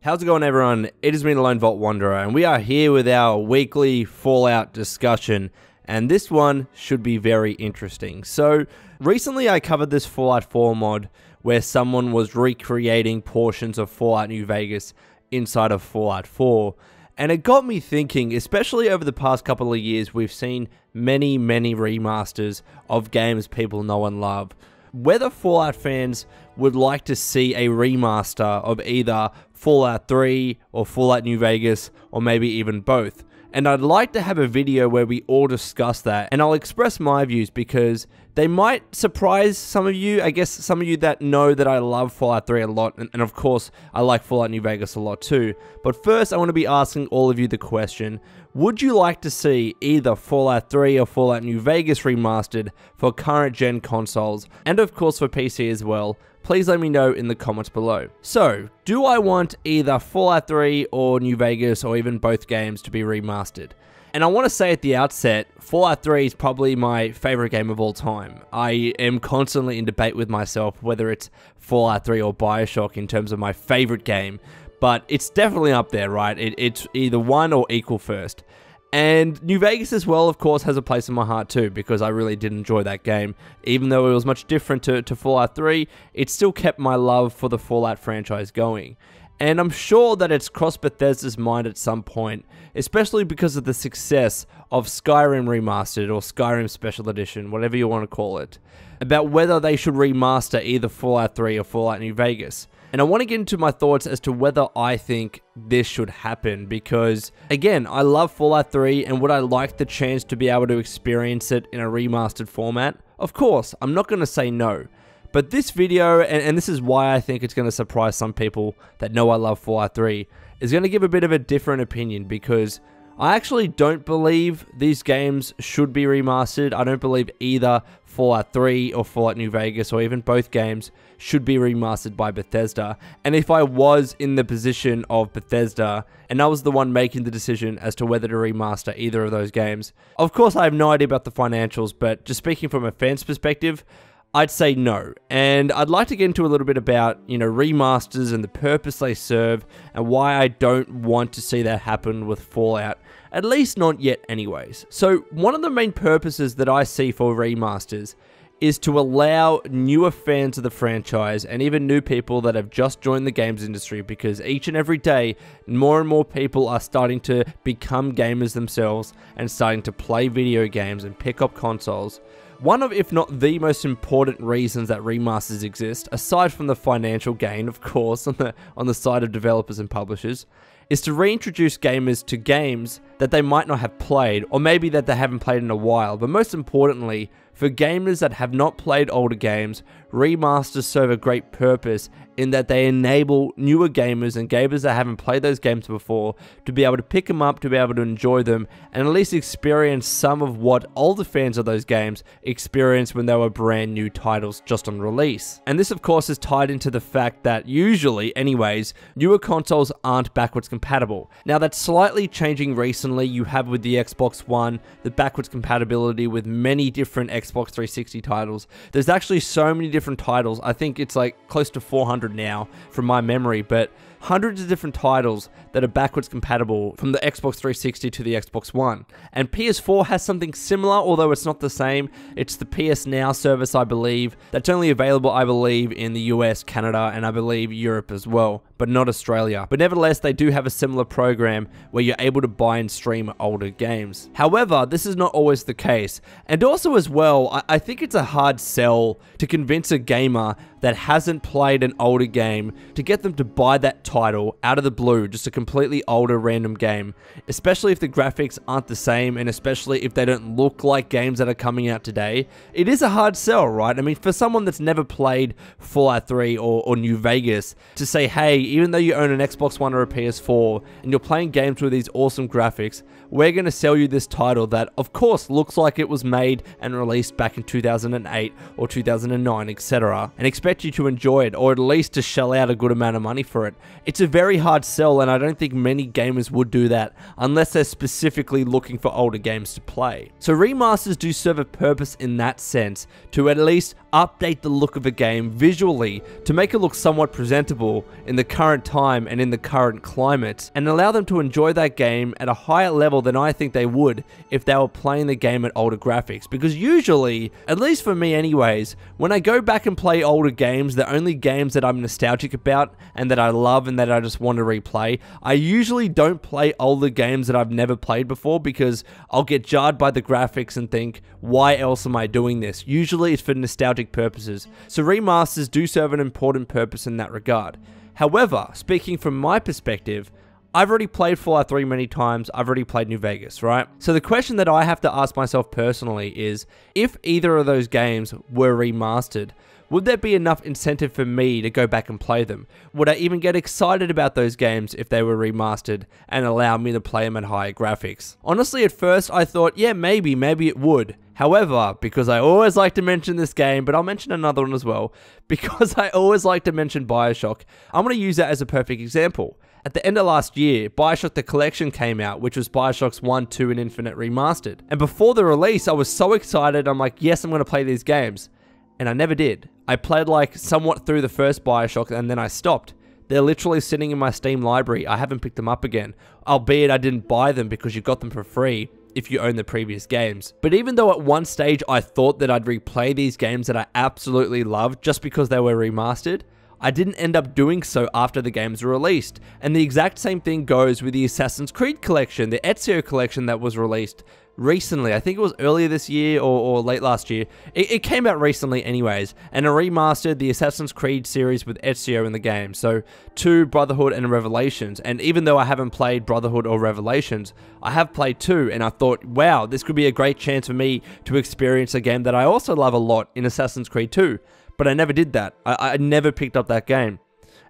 How's it going, everyone? It is me, the Lone Vault Wanderer, and we are here with our weekly Fallout discussion, and this one should be very interesting. So, recently I covered this Fallout 4 mod where someone was recreating portions of Fallout New Vegas inside of Fallout 4, and it got me thinking, especially over the past couple of years, we've seen many remasters of games people know and love. Whether Fallout fans would like to see a remaster of either Fallout 3 or Fallout New Vegas, or maybe even both. And I'd like to have a video where we all discuss that, and I'll express my views because they might surprise some of you. I guess some of you that know that I love Fallout 3 a lot, and of course I like Fallout New Vegas a lot too. But first I want to be asking all of you the question, would you like to see either Fallout 3 or Fallout New Vegas remastered for current gen consoles, and of course for PC as well? Please let me know in the comments below. So, do I want either Fallout 3 or New Vegas, or even both games, to be remastered? And I want to say at the outset, Fallout 3 is probably my favorite game of all time. I am constantly in debate with myself whether it's Fallout 3 or BioShock in terms of my favorite game, but it's definitely up there, right? It's either one or equal first. And New Vegas as well, of course, has a place in my heart too, because I really did enjoy that game. Even though it was much different to Fallout 3, it still kept my love for the Fallout franchise going. And I'm sure that it's crossed Bethesda's mind at some point, especially because of the success of Skyrim Remastered, or Skyrim Special Edition, whatever you want to call it, about whether they should remaster either Fallout 3 or Fallout New Vegas. And I want to get into my thoughts as to whether I think this should happen, because, again, I love Fallout 3, and would I like the chance to be able to experience it in a remastered format? Of course, I'm not going to say no. But this video, and this is why I think it's going to surprise some people that know I love Fallout 3, is going to give a bit of a different opinion, because I actually don't believe these games should be remastered. I don't believe either Fallout 3 or Fallout New Vegas, or even both games, should be remastered by Bethesda. And if I was in the position of Bethesda, and I was the one making the decision as to whether to remaster either of those games, of course I have no idea about the financials, but just speaking from a fan's perspective, I'd say no. And I'd like to get into a little bit about, remasters and the purpose they serve, and why I don't want to see that happen with Fallout. At least not yet anyways. So one of the main purposes that I see for remasters is to allow newer fans of the franchise, and even new people that have just joined the games industry, because each and every day more and more people are starting to become gamers themselves and starting to play video games and pick up consoles. One of, if not the most important reasons that remasters exist, aside from the financial gain, of course, on the side of developers and publishers, is to reintroduce gamers to games that they might not have played, or maybe that they haven't played in a while. But most importantly, for gamers that have not played older games, remasters serve a great purpose in that they enable newer gamers and gamers that haven't played those games before to be able to pick them up, to be able to enjoy them, and at least experience some of what older fans of those games experienced when they were brand new titles just on release. And this, of course, is tied into the fact that usually, anyways, newer consoles aren't backwards compatible. Now, that's slightly changing recently. You have with the Xbox One the backwards compatibility with many different Xbox 360 titles. There's actually so many different titles. I think it's like close to 400 now from my memory, but hundreds of different titles that are backwards compatible from the Xbox 360 to the Xbox One. And PS4 has something similar, although it's not the same. It's the PS Now service, I believe. That's only available, I believe, in the US, Canada, and I believe Europe as well, but not Australia. But nevertheless, they do have a similar program where you're able to buy and stream older games. However, this is not always the case. And also as well, I think it's a hard sell to convince a gamer that hasn't played an older game to get them to buy that title out of the blue, just a completely older random game, especially if the graphics aren't the same, and especially if they don't look like games that are coming out today. It is a hard sell, right? I mean, for someone that's never played Fallout 3 or New Vegas to say, hey, even though you own an Xbox One or a PS4 and you're playing games with these awesome graphics, we're going to sell you this title that, of course, looks like it was made and released back in 2008 or 2009, etc., and expect you to enjoy it, or at least to shell out a good amount of money for it. It's a very hard sell, and I don't think many gamers would do that unless they're specifically looking for older games to play. So remasters do serve a purpose in that sense, to at least update the look of a game visually to make it look somewhat presentable in the current time and in the current climate, and allow them to enjoy that game at a higher level than I think they would if they were playing the game at older graphics. Because usually, at least for me anyways, when I go back and play older games, the only games that I'm nostalgic about and that I love and that I just want to replay, I usually don't play older games that I've never played before, because I'll get jarred by the graphics and think, why else am I doing this? Usually it's for nostalgic purposes. So remasters do serve an important purpose in that regard. However, speaking from my perspective, I've already played Fallout 3 many times, I've already played New Vegas, right? So the question that I have to ask myself personally is, if either of those games were remastered, would there be enough incentive for me to go back and play them? Would I even get excited about those games if they were remastered and allow me to play them at higher graphics? Honestly, at first I thought, yeah, maybe it would. However, because I always like to mention this game, but I'll mention another one as well, because I always like to mention BioShock, I'm going to use that as a perfect example. At the end of last year, BioShock The Collection came out, which was BioShock's 1, 2, and Infinite Remastered. And before the release, I was so excited, I'm like, yes, I'm going to play these games. And I never did. I played like somewhat through the first BioShock and then I stopped. They're literally sitting in my Steam library. I haven't picked them up again. Albeit I didn't buy them because you got them for free if you own the previous games. But even though at one stage I thought that I'd replay these games that I absolutely loved just because they were remastered, I didn't end up doing so after the games were released. And the exact same thing goes with the Assassin's Creed collection, the Ezio collection that was released recently. I think it was earlier this year or late last year. It came out recently anyways, and it remastered the Assassin's Creed series with Ezio in the game. So 2, Brotherhood, and Revelations. And even though I haven't played Brotherhood or Revelations, I have played 2, and I thought, wow, this could be a great chance for me to experience a game that I also love a lot in Assassin's Creed 2. But I never did that. I never picked up that game.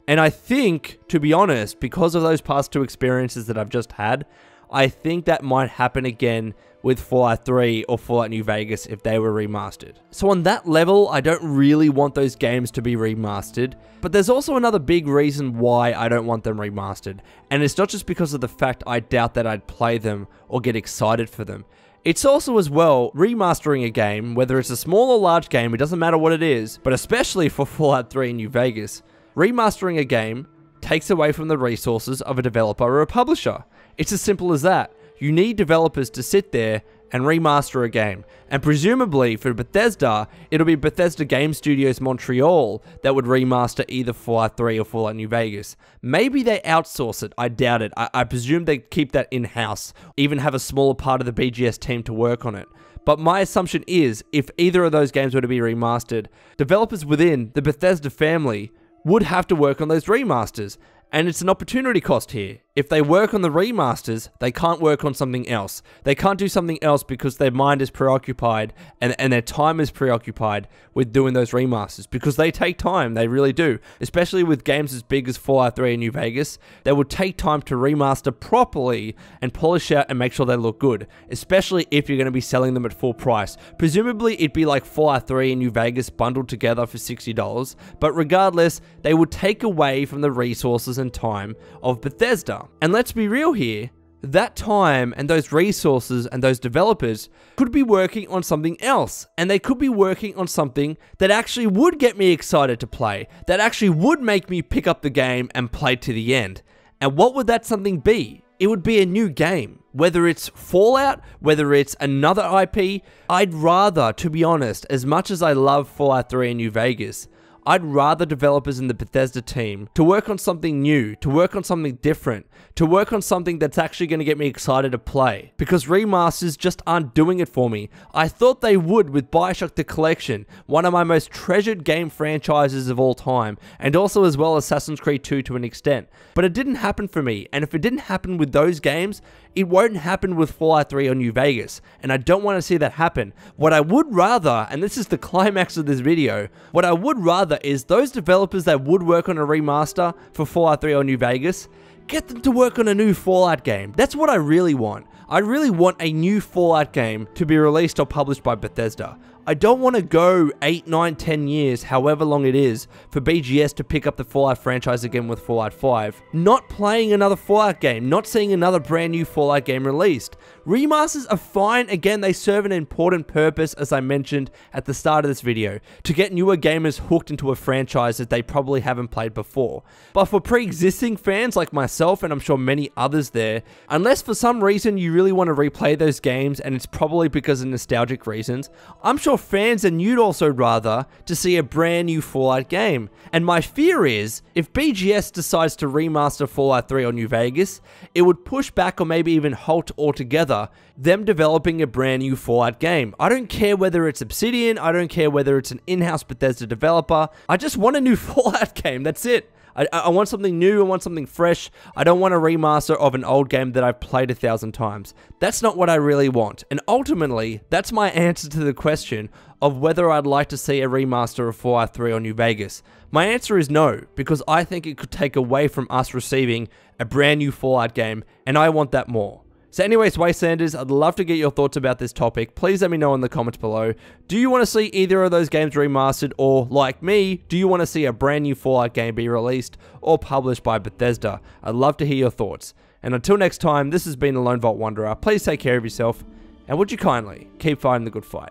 And I think, to be honest, because of those past 2 experiences that I've just had, I think that might happen again with Fallout 3 or Fallout New Vegas if they were remastered. So on that level, I don't really want those games to be remastered, but there's also another big reason why I don't want them remastered, and it's not just because of the fact I doubt that I'd play them or get excited for them. It's also as well, remastering a game, whether it's a small or large game, it doesn't matter what it is, but especially for Fallout 3 and New Vegas, remastering a game takes away from the resources of a developer or a publisher. It's as simple as that. You need developers to sit there and remaster a game. And presumably for Bethesda, it'll be Bethesda Game Studios Montreal that would remaster either Fallout 3 or Fallout New Vegas. Maybe they outsource it, I doubt it. I presume they keep that in-house, even have a smaller part of the BGS team to work on it. But my assumption is, if either of those games were to be remastered, developers within the Bethesda family would have to work on those remasters. And it's an opportunity cost here. If they work on the remasters, they can't work on something else. They can't do something else because their mind is preoccupied and their time is preoccupied with doing those remasters, because they take time, they really do. Especially with games as big as Fallout 3 and New Vegas, they will take time to remaster properly and polish out and make sure they look good, especially if you're going to be selling them at full price. Presumably it'd be like Fallout 3 and New Vegas bundled together for $60, but regardless, they would take away from the resources and time of Bethesda. And let's be real here, that time and those resources and those developers could be working on something else, and they could be working on something that actually would get me excited to play, that actually would make me pick up the game and play to the end. And what would that something be? It would be a new game. Whether it's Fallout, whether it's another IP, I'd rather, to be honest, as much as I love Fallout 3 and New Vegas, I'd rather developers in the Bethesda team to work on something new, to work on something different, to work on something that's actually going to get me excited to play. Because remasters just aren't doing it for me. I thought they would with BioShock The Collection, one of my most treasured game franchises of all time, and also as well Assassin's Creed 2 to an extent. But it didn't happen for me, and if it didn't happen with those games, it won't happen with Fallout 3 or New Vegas, and I don't want to see that happen. What I would rather, and this is the climax of this video, what I would rather is those developers that would work on a remaster for Fallout 3 or New Vegas, get them to work on a new Fallout game. That's what I really want. I really want a new Fallout game to be released or published by Bethesda. I don't want to go 8, 9, 10 years, however long it is, for BGS to pick up the Fallout franchise again with Fallout 5. Not playing another Fallout game, not seeing another brand new Fallout game released. Remasters are fine, again they serve an important purpose, as I mentioned at the start of this video, to get newer gamers hooked into a franchise that they probably haven't played before. But for pre-existing fans like myself, and I'm sure many others there, unless for some reason you really want to replay those games, and it's probably because of nostalgic reasons, I'm sure fans and you'd also rather to see a brand new Fallout game. And my fear is, if BGS decides to remaster Fallout 3 or New Vegas, it would push back or maybe even halt altogether them developing a brand new Fallout game. I don't care whether it's Obsidian, I don't care whether it's an in-house Bethesda developer, I just want a new Fallout game, that's it. I want something new, I want something fresh. I don't want a remaster of an old game that I've played 1,000 times. That's not what I really want. And ultimately, that's my answer to the question of whether I'd like to see a remaster of Fallout 3 or New Vegas. My answer is no, because I think it could take away from us receiving a brand new Fallout game, and I want that more. So anyways, Wastelanders, I'd love to get your thoughts about this topic. Please let me know in the comments below. Do you want to see either of those games remastered, or like me, do you want to see a brand new Fallout game be released or published by Bethesda? I'd love to hear your thoughts. And until next time, this has been the Lone Vault Wanderer. Please take care of yourself, and would you kindly keep fighting the good fight.